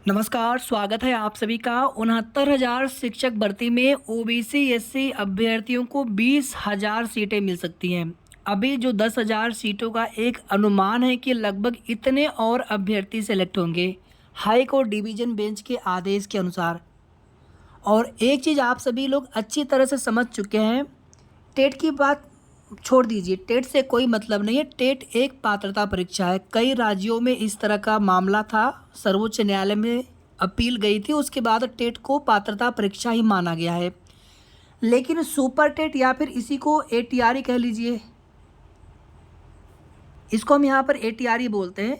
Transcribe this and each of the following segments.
नमस्कार, स्वागत है आप सभी का। 69,000 शिक्षक भर्ती में ओबीसी एससी अभ्यर्थियों को 20,000 सीटें मिल सकती हैं। अभी जो 10,000 सीटों का एक अनुमान है कि लगभग इतने और अभ्यर्थी सेलेक्ट होंगे हाई कोर्ट डिवीजन बेंच के आदेश के अनुसार। और एक चीज़ आप सभी लोग अच्छी तरह से समझ चुके हैं, टेट की बात छोड़ दीजिए, टेट से कोई मतलब नहीं है। टेट एक पात्रता परीक्षा है। कई राज्यों में इस तरह का मामला था, सर्वोच्च न्यायालय में अपील गई थी, उसके बाद टेट को पात्रता परीक्षा ही माना गया है। लेकिन सुपर टेट या फिर इसी को एटीआर ही कह लीजिए, इसको हम यहाँ पर एटीआर ही बोलते हैं।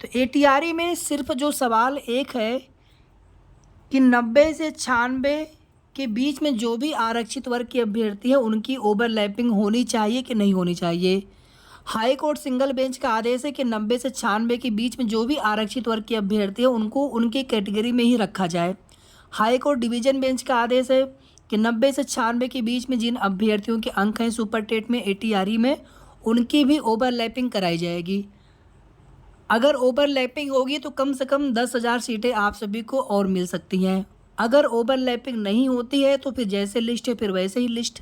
तो एटीआर में सिर्फ जो सवाल एक है कि 90 से 96 के बीच में जो भी आरक्षित वर्ग के अभ्यर्थी है उनकी ओवरलैपिंग होनी चाहिए कि नहीं होनी चाहिए। हाई कोर्ट सिंगल बेंच का आदेश है कि 90 से 96 के बीच में जो भी आरक्षित वर्ग के अभ्यर्थी है उनको उनकी कैटेगरी में ही रखा जाए। हाई कोर्ट डिवीजन बेंच का आदेश है कि 90 से 96 के बीच में जिन अभ्यर्थियों के अंक हैं सुपर टेट में एटीआर में, उनकी भी ओवरलैपिंग कराई जाएगी। अगर ओवरलैपिंग होगी तो कम से कम 10,000 सीटें आप सभी को और मिल सकती हैं। अगर ओवरलैपिंग नहीं होती है तो फिर जैसे लिस्ट है फिर वैसे ही लिस्ट।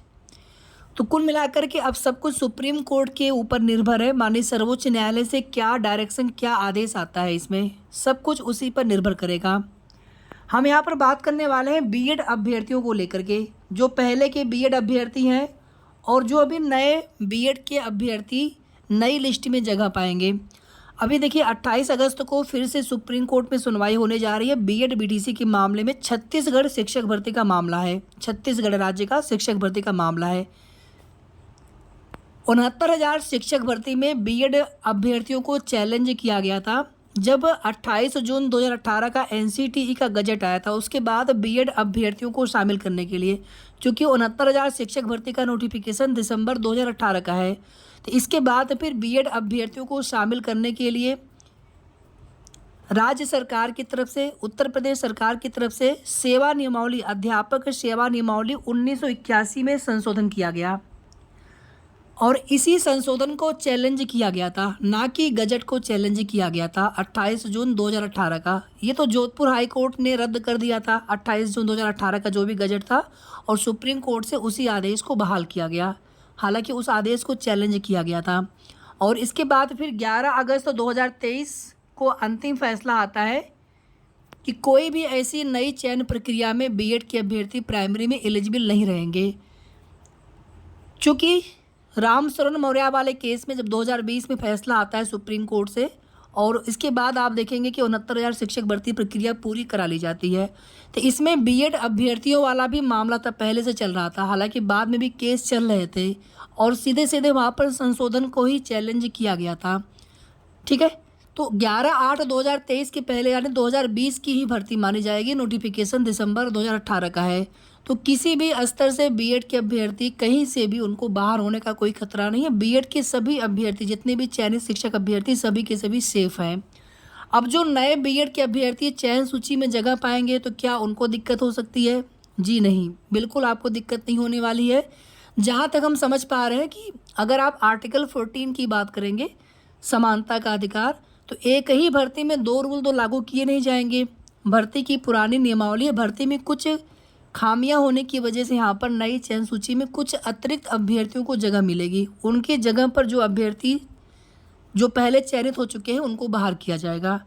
तो कुल मिलाकर के अब सब कुछ सुप्रीम कोर्ट के ऊपर निर्भर है, माननीय सर्वोच्च न्यायालय से क्या डायरेक्शन, क्या आदेश आता है, इसमें सब कुछ उसी पर निर्भर करेगा। हम यहाँ पर बात करने वाले हैं बीएड अभ्यर्थियों को लेकर के, जो पहले के बीएड अभ्यर्थी हैं और जो अभी नए बीएड के अभ्यर्थी नई लिस्ट में जगह पाएंगे। अभी देखिए 28 अगस्त को फिर से सुप्रीम कोर्ट में सुनवाई होने जा रही है बीएड बीटीसी के मामले में। छत्तीसगढ़ शिक्षक भर्ती का मामला है, छत्तीसगढ़ राज्य का शिक्षक भर्ती का मामला है। 69,000 शिक्षक भर्ती में बीएड अभ्यर्थियों को चैलेंज किया गया था। जब 28 जून 2018 का एनसीटीई का गजट आया था, उसके बाद बीएड अभ्यर्थियों को शामिल करने के लिए, क्योंकि 69,000 शिक्षक भर्ती का नोटिफिकेशन दिसंबर 2018 का है, तो इसके बाद फिर बीएड अभ्यर्थियों को शामिल करने के लिए राज्य सरकार की तरफ से, उत्तर प्रदेश सरकार की तरफ से सेवा नियमावली, अध्यापक सेवा नियमावली 1981 में संशोधन किया गया और इसी संशोधन को चैलेंज किया गया था, ना कि गजट को चैलेंज किया गया था 28 जून 2018 का। ये तो जोधपुर हाई कोर्ट ने रद्द कर दिया था 28 जून 2018 का जो भी गजट था, और सुप्रीम कोर्ट से उसी आदेश को बहाल किया गया। हालांकि उस आदेश को चैलेंज किया गया था। और इसके बाद फिर 11 अगस्त 2023 को अंतिम फैसला आता है कि कोई भी ऐसी नई चयन प्रक्रिया में बीएड के अभ्यर्थी प्राइमरी में एलिजिबल नहीं रहेंगे। चूँकि रामशरण मौर्य वाले केस में जब 2020 में फैसला आता है सुप्रीम कोर्ट से, और इसके बाद आप देखेंगे कि 69,000 शिक्षक भर्ती प्रक्रिया पूरी करा ली जाती है। तो इसमें बीएड अभ्यर्थियों वाला भी मामला तब पहले से चल रहा था, हालांकि बाद में भी केस चल रहे थे और सीधे सीधे वहाँ पर संशोधन को ही चैलेंज किया गया था। ठीक है, तो 11/8/2023 के पहले यानी 2020 की ही भर्ती मानी जाएगी। नोटिफिकेशन दिसंबर 2018 का है। तो किसी भी स्तर से बीएड के अभ्यर्थी कहीं से भी उनको बाहर होने का कोई खतरा नहीं है। बीएड के सभी अभ्यर्थी, जितने भी चयनित शिक्षक अभ्यर्थी, सभी के सभी सेफ हैं। अब जो नए बीएड के अभ्यर्थी चयन सूची में जगह पाएंगे तो क्या उनको दिक्कत हो सकती है? जी नहीं, बिल्कुल आपको दिक्कत नहीं होने वाली है। जहाँ तक हम समझ पा रहे हैं कि अगर आप आर्टिकल 14 की बात करेंगे, समानता का अधिकार, तो एक ही भर्ती में दो रूल तो लागू किए नहीं जाएंगे। भर्ती की पुरानी नियमावली है, भर्ती में कुछ खामियां होने की वजह से यहाँ पर नई चयन सूची में कुछ अतिरिक्त अभ्यर्थियों को जगह मिलेगी। उनकी जगह पर जो अभ्यर्थी जो पहले चयनित हो चुके हैं उनको बाहर किया जाएगा।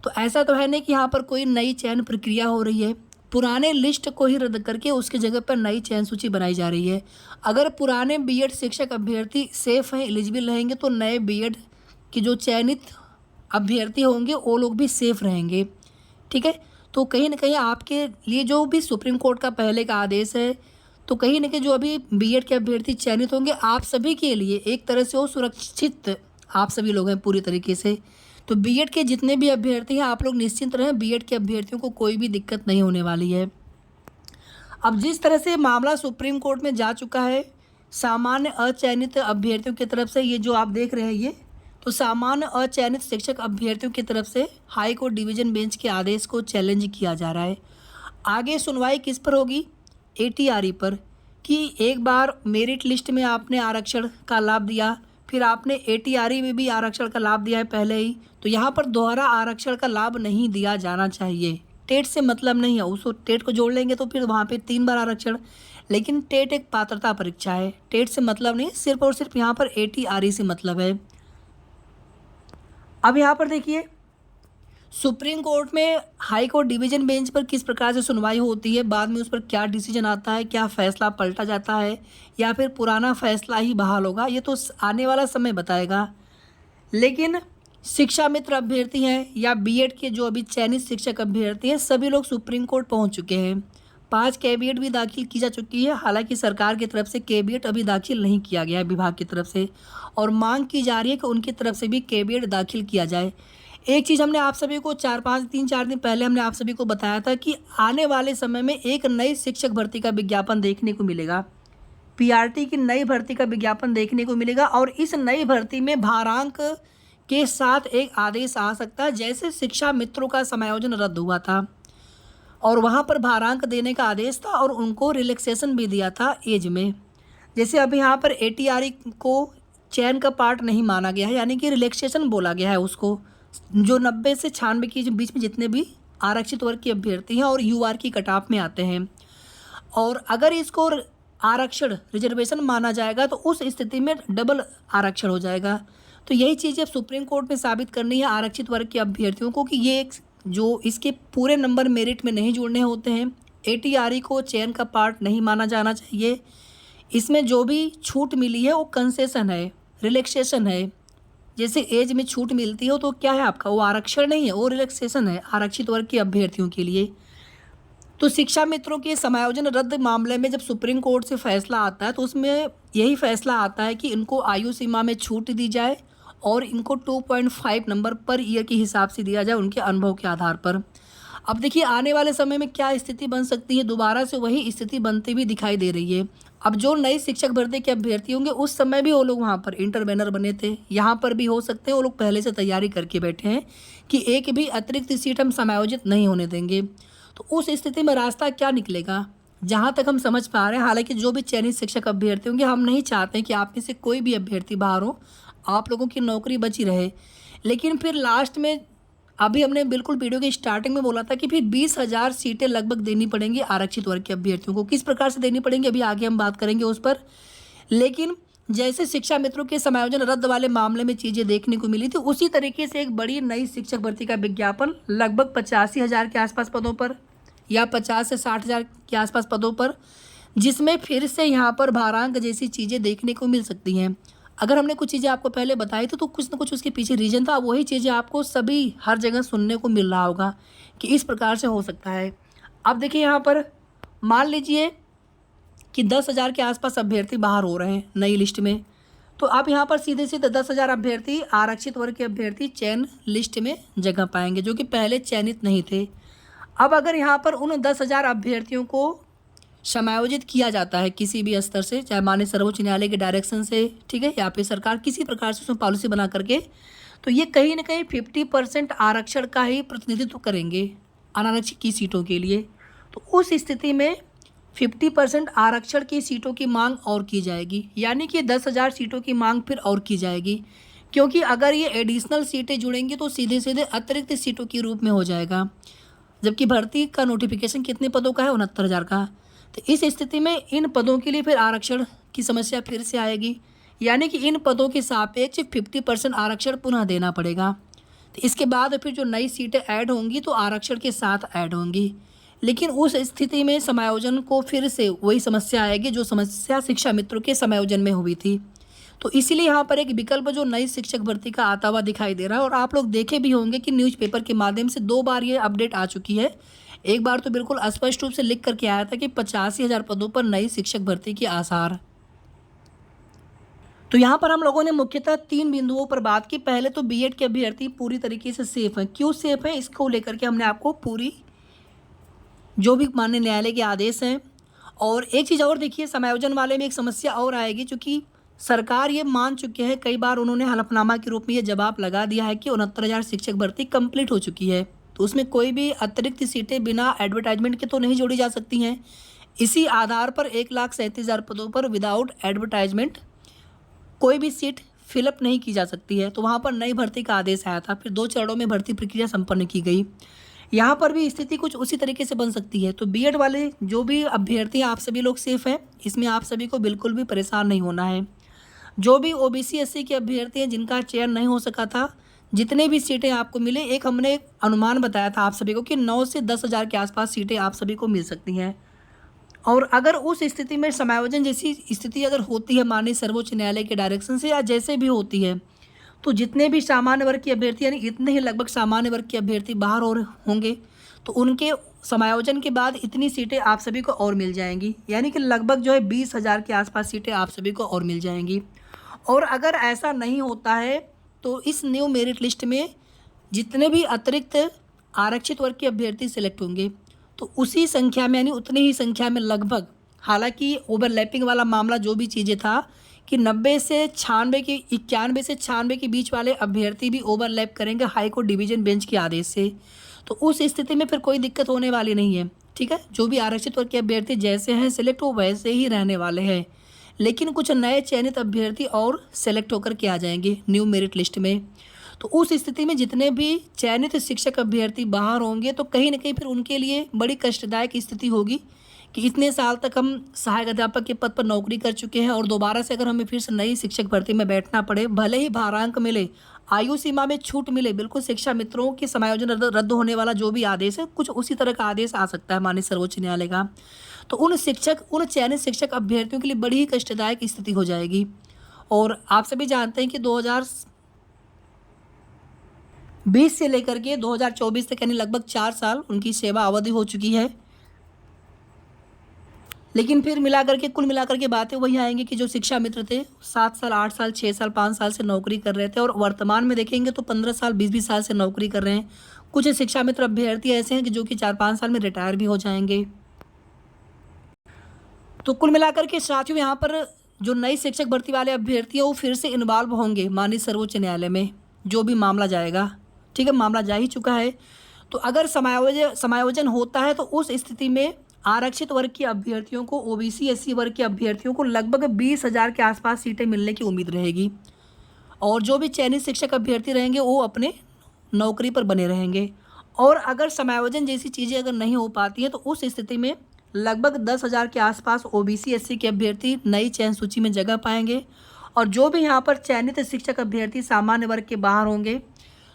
तो ऐसा तो है नहीं कि यहाँ पर कोई नई चयन प्रक्रिया हो रही है। पुराने लिस्ट को ही रद्द करके उसकी जगह पर नई चयन सूची बनाई जा रही है। अगर पुराने बीएड शिक्षक अभ्यर्थी सेफ हैं, एलिजिबल रहेंगे, तो नए बीएड के जो चयनित अभ्यर्थी होंगे वो लोग भी सेफ रहेंगे। ठीक है, तो कहीं ना कहीं आपके लिए जो भी सुप्रीम कोर्ट का पहले का आदेश है, तो कहीं ना कहीं जो अभी बीएड के अभ्यर्थी चयनित होंगे आप सभी के लिए एक तरह से वो सुरक्षित आप सभी लोग हैं पूरी तरीके से। तो बीएड के जितने भी अभ्यर्थी हैं आप लोग निश्चिंत रहें, बीएड के अभ्यर्थियों को कोई भी दिक्कत नहीं होने वाली है। अब जिस तरह से मामला सुप्रीम कोर्ट में जा चुका है सामान्य अचयनित अभ्यर्थियों की तरफ से, ये जो आप देख रहे हैं ये, तो सामान्य अचयनित शिक्षक अभ्यर्थियों की तरफ से हाई कोर्ट डिवीजन बेंच के आदेश को चैलेंज किया जा रहा है। आगे सुनवाई किस पर होगी? एटीआरई पर, कि एक बार मेरिट लिस्ट में आपने आरक्षण का लाभ दिया, फिर आपने एटीआरई में भी आरक्षण का लाभ दिया है पहले ही, तो यहाँ पर दोहरा आरक्षण का लाभ नहीं दिया जाना चाहिए। टेट से मतलब नहीं है, उसको टेट को जोड़ लेंगे तो फिर वहाँ पे 3 बार आरक्षण। लेकिन टेट एक पात्रता परीक्षा है, टेट से मतलब नहीं, सिर्फ और सिर्फ यहाँ पर ATRE से मतलब है। अब यहाँ पर देखिए सुप्रीम कोर्ट में हाई कोर्ट डिवीजन बेंच पर किस प्रकार से सुनवाई होती है, बाद में उस पर क्या डिसीजन आता है, क्या फैसला पलटा जाता है या फिर पुराना फैसला ही बहाल होगा, ये तो आने वाला समय बताएगा। लेकिन शिक्षा मित्र अभ्यर्थी हैं या बीएड के जो अभी चयनित शिक्षक अभ्यर्थी हैं, सभी लोग सुप्रीम कोर्ट पहुंच चुके हैं। 5 कैविएट भी दाखिल की जा चुकी है। हालांकि सरकार की तरफ से कैविएट अभी दाखिल नहीं किया गया है विभाग की तरफ से, और मांग की जा रही है कि उनकी तरफ से भी कैविएट दाखिल किया जाए। एक चीज़ हमने आप सभी को 3-4 दिन पहले हमने आप सभी को बताया था कि आने वाले समय में एक नई शिक्षक भर्ती का विज्ञापन देखने को मिलेगा। पीआरटी की नई भर्ती का विज्ञापन देखने को मिलेगा और इस नई भर्ती में भारांक के साथ एक आदेश आ सकता है। जैसे शिक्षा मित्रों का समायोजन रद्द हुआ था और वहाँ पर भारांक देने का आदेश था और उनको रिलैक्सेशन भी दिया था एज में, जैसे अभी यहाँ पर ATRE को चयन का पार्ट नहीं माना गया है, यानी कि रिलैक्सेशन बोला गया है उसको, जो 90 से 96 के बीच में जितने भी आरक्षित वर्ग के अभ्यर्थी हैं और UR की कटाप में आते हैं, और अगर इसको आरक्षण रिजर्वेशन माना जाएगा तो उस स्थिति में डबल आरक्षण हो जाएगा। तो यही चीज़ें अब सुप्रीम कोर्ट में साबित करनी है आरक्षित वर्ग के अभ्यर्थियों को कि ये एक जो इसके पूरे नंबर मेरिट में नहीं जोड़ने होते हैं। ATRE को चयन का पार्ट नहीं माना जाना चाहिए। इसमें जो भी छूट मिली है वो कंसेशन है, रिलैक्सेशन है। जैसे एज में छूट मिलती हो तो क्या है आपका, वो आरक्षण नहीं है, वो रिलैक्सेशन है आरक्षित वर्ग के अभ्यर्थियों के लिए। तो शिक्षा मित्रों के समायोजन रद्द मामले में जब सुप्रीम कोर्ट से फैसला आता है तो उसमें यही फैसला आता है कि इनको आयु सीमा में छूट दी जाए और इनको 2.5 नंबर पर ईयर के हिसाब से दिया जाए उनके अनुभव के आधार पर। अब देखिए आने वाले समय में क्या स्थिति बन सकती है, दोबारा से वही स्थिति बनती हुई दिखाई दे रही है। अब जो नए शिक्षक भर्ती के अभ्यर्थी होंगे उस समय भी वो लोग वहाँ पर इंटरवेनर बने थे, यहाँ पर भी हो सकते हैं वो लोग पहले से तैयारी करके बैठे हैं कि एक भी अतिरिक्त सीट हम समायोजित नहीं होने देंगे। तो उस स्थिति में रास्ता क्या निकलेगा, जहाँ तक हम समझ पा रहे हैं, हालांकि जो भी चयनित शिक्षक अभ्यर्थी होंगे, हम नहीं चाहते कि आप में से कोई भी अभ्यर्थी बाहर हो, आप लोगों की नौकरी बची रहे। लेकिन फिर लास्ट में अभी हमने बिल्कुल वीडियो के स्टार्टिंग में बोला था कि फिर 20,000 सीटें लगभग देनी पड़ेंगी आरक्षित वर्ग के अभ्यर्थियों को। किस प्रकार से देनी पड़ेंगी अभी आगे हम बात करेंगे उस पर। लेकिन जैसे शिक्षा मित्रों के समायोजन रद्द वाले मामले में चीज़ें देखने को मिली थी, उसी तरीके से एक बड़ी नई शिक्षक भर्ती का विज्ञापन लगभग 85,000 के आसपास पदों पर या 50 से 60,000 के आसपास पदों पर, जिसमें फिर से यहाँ पर भारांक जैसी चीज़ें देखने को मिल सकती हैं। अगर हमने कुछ चीज़ें आपको पहले बताई थी तो कुछ ना कुछ उसके पीछे रीजन था, वही चीज़ें आपको सभी हर जगह सुनने को मिल रहा होगा कि इस प्रकार से हो सकता है। अब देखिए यहाँ पर मान लीजिए कि 10,000 के आसपास अभ्यर्थी बाहर हो रहे हैं नई लिस्ट में, तो आप यहाँ पर सीधे सीधे 10,000 अभ्यर्थी आरक्षित वर्ग के अभ्यर्थी चयन लिस्ट में जगह पाएंगे जो कि पहले चयनित नहीं थे। अब अगर यहाँ पर उन 10,000 अभ्यर्थियों को समायोजित किया जाता है किसी भी स्तर से, चाहे माननीय सर्वोच्च न्यायालय के डायरेक्शन से, ठीक है, या फिर सरकार किसी प्रकार से उसमें पॉलिसी बना करके, तो ये कहीं ना कहीं 50% आरक्षण का ही प्रतिनिधित्व करेंगे अनारक्षित की सीटों के लिए। तो उस स्थिति में 50% आरक्षण की सीटों की मांग और की जाएगी, यानी कि 10,000 सीटों की मांग फिर और की जाएगी, क्योंकि अगर ये एडिशनल सीटें जुड़ेंगी तो सीधे सीधे अतिरिक्त सीटों के रूप में हो जाएगा। जबकि भर्ती का नोटिफिकेशन कितने पदों का है, 69,000 का। तो इस स्थिति में इन पदों के लिए फिर आरक्षण की समस्या फिर से आएगी, यानी कि इन पदों के सापेक्ष 50% आरक्षण पुनः देना पड़ेगा। तो इसके बाद फिर जो नई सीटें ऐड होंगी तो आरक्षण के साथ ऐड होंगी, लेकिन उस स्थिति में समायोजन को फिर से वही समस्या आएगी जो समस्या शिक्षा मित्रों के समायोजन में हुई थी। तो इसीलिए यहाँ पर एक विकल्प जो नई शिक्षक भर्ती का आता हुआ दिखाई दे रहा है, और आप लोग देखे भी होंगे कि न्यूज़पेपर के माध्यम से 2 बार ये अपडेट आ चुकी है। एक बार तो बिल्कुल स्पष्ट रूप से लिख करके आया था कि 85,000 पदों पर नई शिक्षक भर्ती के आसार। तो यहाँ पर हम लोगों ने मुख्यतः 3 बिंदुओं पर बात की। पहले तो बीएड के अभ्यर्थी पूरी तरीके से सेफ हैं। क्यों सेफ हैं, इसको लेकर के हमने आपको पूरी जो भी माननीय न्यायालय के आदेश हैं। और एक चीज़ और देखिए, समायोजन वाले में एक समस्या और आएगी, चूँकि सरकार ये मान चुके हैं, कई बार उन्होंने हलफनामा के रूप में ये जवाब लगा दिया है कि 69,000 शिक्षक भर्ती कंप्लीट हो चुकी है, तो उसमें कोई भी अतिरिक्त सीटें बिना एडवर्टाइजमेंट के तो नहीं जोड़ी जा सकती हैं। इसी आधार पर 1,37,000 पदों पर विदाउट एडवर्टाइजमेंट कोई भी सीट फिलअप नहीं की जा सकती है। तो वहाँ पर नई भर्ती का आदेश आया था, फिर 2 चरणों में भर्ती प्रक्रिया संपन्न की गई। यहाँ पर भी स्थिति कुछ उसी तरीके से बन सकती है। तो बीएड वाले जो भी अभ्यर्थी हैं, आप सभी लोग सेफ हैं, इसमें आप सभी को बिल्कुल भी परेशान नहीं होना है। जो भी ओबीसी एससी के अभ्यर्थी हैं जिनका चयन नहीं हो सका था, जितने भी सीटें आपको मिले, एक हमने एक अनुमान बताया था आप सभी को कि 9 से 10,000 के आसपास सीटें आप सभी को मिल सकती हैं। और अगर उस स्थिति में समायोजन जैसी स्थिति अगर होती है माननीय सर्वोच्च न्यायालय के डायरेक्शन से या जैसे भी होती है, तो जितने भी सामान्य वर्ग के अभ्यर्थी यानी इतने ही लगभग सामान्य वर्ग के अभ्यर्थी बाहर और होंगे, तो उनके समायोजन के बाद इतनी सीटें आप सभी को और मिल जाएंगी, यानी कि लगभग जो है 20,000 के आसपास सीटें आप सभी को और मिल जाएंगी। और अगर ऐसा नहीं होता है तो इस न्यू मेरिट लिस्ट में जितने भी अतिरिक्त आरक्षित वर्ग के अभ्यर्थी सिलेक्ट होंगे, तो उसी संख्या में यानी उतनी ही संख्या में लगभग, हालांकि ओवरलैपिंग वाला मामला जो भी चीज़ें था कि 90 से 96 के 91 से 96 के बीच वाले अभ्यर्थी भी ओवरलैप करेंगे हाई कोर्ट डिवीजन बेंच के आदेश से, तो उस स्थिति में फिर कोई दिक्कत होने वाली नहीं है। ठीक है, जो भी आरक्षित वर्ग के अभ्यर्थी जैसे हैं सिलेक्ट वो वैसे ही रहने वाले हैं, लेकिन कुछ नए चयनित अभ्यर्थी और सेलेक्ट होकर के आ जाएंगे न्यू मेरिट लिस्ट में। तो उस स्थिति में जितने भी चयनित शिक्षक अभ्यर्थी बाहर होंगे, तो कहीं ना कहीं फिर उनके लिए बड़ी कष्टदायक स्थिति होगी कि इतने साल तक हम सहायक अध्यापक के पद पर नौकरी कर चुके हैं और दोबारा से अगर हमें फिर से नई शिक्षक भर्ती में बैठना पड़े, भले ही भारांक मिले, आयु सीमा में छूट मिले, बिल्कुल शिक्षा मित्रों के समायोजन रद्द होने वाला जो भी आदेश है, कुछ उसी तरह का आदेश आ सकता है माननीय सर्वोच्च न्यायालय का, तो उन चयनित शिक्षक अभ्यर्थियों के लिए बड़ी ही कष्टदायक स्थिति हो जाएगी। और आप सभी जानते हैं कि 2020 से लेकर के 2024 तक यानी लगभग 4 साल उनकी सेवा अवधि हो चुकी है, लेकिन फिर मिलाकर के कुल मिलाकर के बातें वही आएंगी कि जो शिक्षा मित्र थे 7 साल 8 साल 6 साल 5 साल से नौकरी कर रहे थे और वर्तमान में देखेंगे तो 15 साल 20 साल से नौकरी कर रहे हैं। कुछ शिक्षा मित्र अभ्यर्थी ऐसे हैं कि जो कि 4-5 साल में रिटायर भी हो जाएंगे। तो कुल मिलाकर के साथियों यहाँ पर जो नई शिक्षक भर्ती वाले अभ्यर्थी हैं वो फिर से इन्वॉल्व होंगे माननीय सर्वोच्च न्यायालय में, जो भी मामला जाएगा। ठीक है, मामला जा ही चुका है। तो अगर समायोजन होता है तो उस स्थिति में आरक्षित वर्ग के अभ्यर्थियों को, ओबीसी एससी वर्ग के अभ्यर्थियों को लगभग 20,000 के आसपास सीटें मिलने की उम्मीद रहेगी और जो भी चयनित शिक्षक अभ्यर्थी रहेंगे वो अपने नौकरी पर बने रहेंगे। और अगर समायोजन जैसी चीज़ें अगर नहीं हो पाती हैं तो उस स्थिति में लगभग 10,000 के आसपास ओबीसी एससी के अभ्यर्थी नई चयन सूची में जगह पाएंगे और जो भी यहाँ पर चयनित शिक्षक अभ्यर्थी सामान्य वर्ग के बाहर होंगे,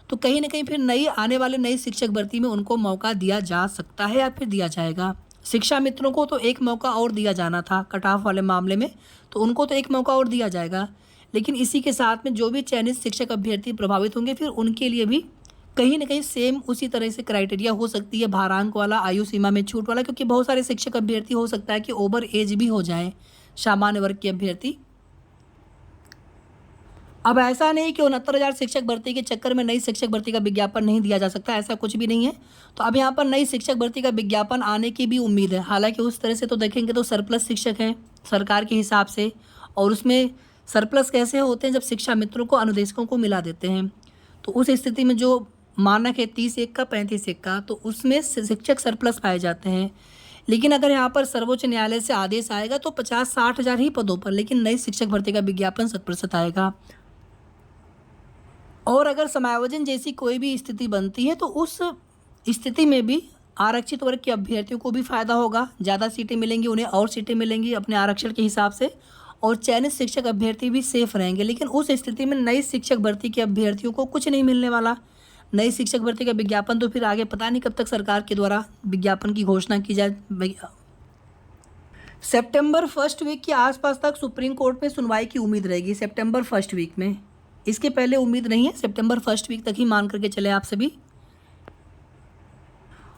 तो कहीं ना कहीं फिर आने वाले नई शिक्षक भर्ती में उनको मौका दिया जा सकता है या फिर दिया जाएगा। शिक्षा मित्रों को तो एक मौका और दिया जाना था कट ऑफ वाले मामले में, तो उनको तो एक मौका और दिया जाएगा, लेकिन इसी के साथ में जो भी चयनित शिक्षक अभ्यर्थी प्रभावित होंगे फिर उनके लिए भी कहीं ना कहीं सेम उसी तरह से क्राइटेरिया हो सकती है, भारांक वाला, आयु सीमा में छूट वाला, क्योंकि बहुत सारे शिक्षक अभ्यर्थी हो सकता है कि ओवर एज भी हो जाएं सामान्य वर्ग के अभ्यर्थी। अब ऐसा नहीं कि 69,000 शिक्षक भर्ती के चक्कर में नई शिक्षक भर्ती का विज्ञापन नहीं दिया जा सकता, ऐसा कुछ भी नहीं है। तो अब यहाँ पर नई शिक्षक भर्ती का विज्ञापन आने की भी उम्मीद है। हालांकि उस तरह से तो देखेंगे तो सरप्लस शिक्षक हैं सरकार के हिसाब से, और उसमें सरप्लस कैसे होते हैं, जब शिक्षा मित्रों को अनुदेशकों को मिला देते हैं, तो उस स्थिति में जो मानक है 30-1 का 35-1 का, तो उसमें शिक्षक सरप्लस पाए जाते हैं। लेकिन अगर यहाँ पर सर्वोच्च न्यायालय से आदेश आएगा तो 50-60 हज़ार ही पदों पर, लेकिन नई शिक्षक भर्ती का विज्ञापन 100% आएगा। और अगर समायोजन जैसी कोई भी स्थिति बनती है तो उस स्थिति में भी आरक्षित वर्ग के अभ्यर्थियों को भी फायदा होगा, ज़्यादा सीटें मिलेंगी, उन्हें और सीटें मिलेंगी अपने आरक्षण के हिसाब से, और चयनित शिक्षक अभ्यर्थी भी सेफ रहेंगे। लेकिन उस स्थिति में नई शिक्षक भर्ती के अभ्यर्थियों को कुछ नहीं मिलने वाला। नई शिक्षक भर्ती का विज्ञापन तो फिर आगे पता नहीं कब तक सरकार के द्वारा विज्ञापन की घोषणा की जाए। सितंबर फर्स्ट वीक के आसपास तक सुप्रीम कोर्ट में सुनवाई की उम्मीद रहेगी, सितंबर फर्स्ट वीक में। इसके पहले उम्मीद नहीं है, सितंबर फर्स्ट वीक तक ही मान करके चले आप सभी।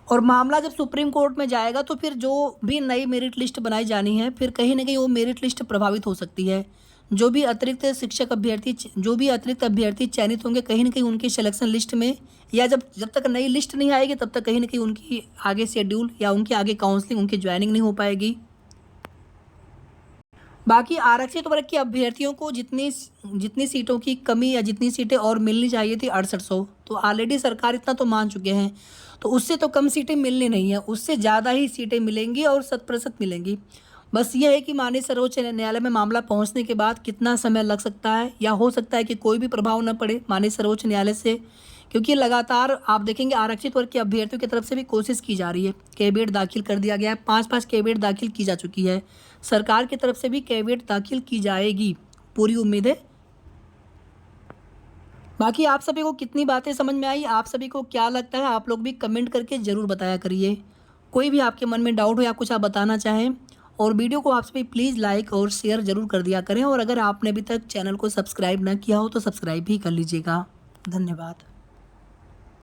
और मामला जब सुप्रीम कोर्ट में जाएगा तो फिर जो भी नई मेरिट लिस्ट बनाई जानी है, फिर कहीं ना कहीं वो मेरिट लिस्ट प्रभावित हो सकती है। जो भी अतिरिक्त अभ्यर्थी चयनित होंगे, कहीं ना कहीं उनकी सिलेक्शन लिस्ट में, या जब तक नई लिस्ट नहीं आएगी तब तक कहीं ना कहीं उनकी आगे शेड्यूल या उनकी आगे काउंसलिंग, उनकी ज्वाइनिंग नहीं हो पाएगी। बाकी आरक्षित वर्ग के अभ्यर्थियों को जितनी सीटों की कमी या जितनी सीटें और मिलनी चाहिए थी 6800, तो ऑलरेडी सरकार इतना तो मान चुके हैं, तो उससे तो कम सीटें मिलनी नहीं है, उससे ज़्यादा ही सीटें मिलेंगी और 100% मिलेंगी। बस ये है कि माननीय सर्वोच्च न्यायालय में मामला पहुंचने के बाद कितना समय लग सकता है, या हो सकता है कि कोई भी प्रभाव न पड़े माननीय सर्वोच्च न्यायालय से क्योंकि लगातार आप देखेंगे आरक्षित वर्ग के अभ्यर्थियों की तरफ से भी कोशिश की जा रही है। कैविएट दाखिल कर दिया गया है, 5-5 कैविएट दाखिल की जा चुकी है। सरकार की तरफ से भी कैविएट दाखिल की जाएगी, पूरी उम्मीद है। बाकी आप सभी को कितनी बातें समझ में आई, आप सभी को क्या लगता है, आप लोग भी कमेंट करके ज़रूर बताया करिए। कोई भी आपके मन में डाउट हो या कुछ आप बताना चाहें, और वीडियो को आप सभी प्लीज़ लाइक और शेयर ज़रूर कर दिया करें। और अगर आपने अभी तक चैनल को सब्सक्राइब ना किया हो तो सब्सक्राइब भी कर लीजिएगा। धन्यवाद।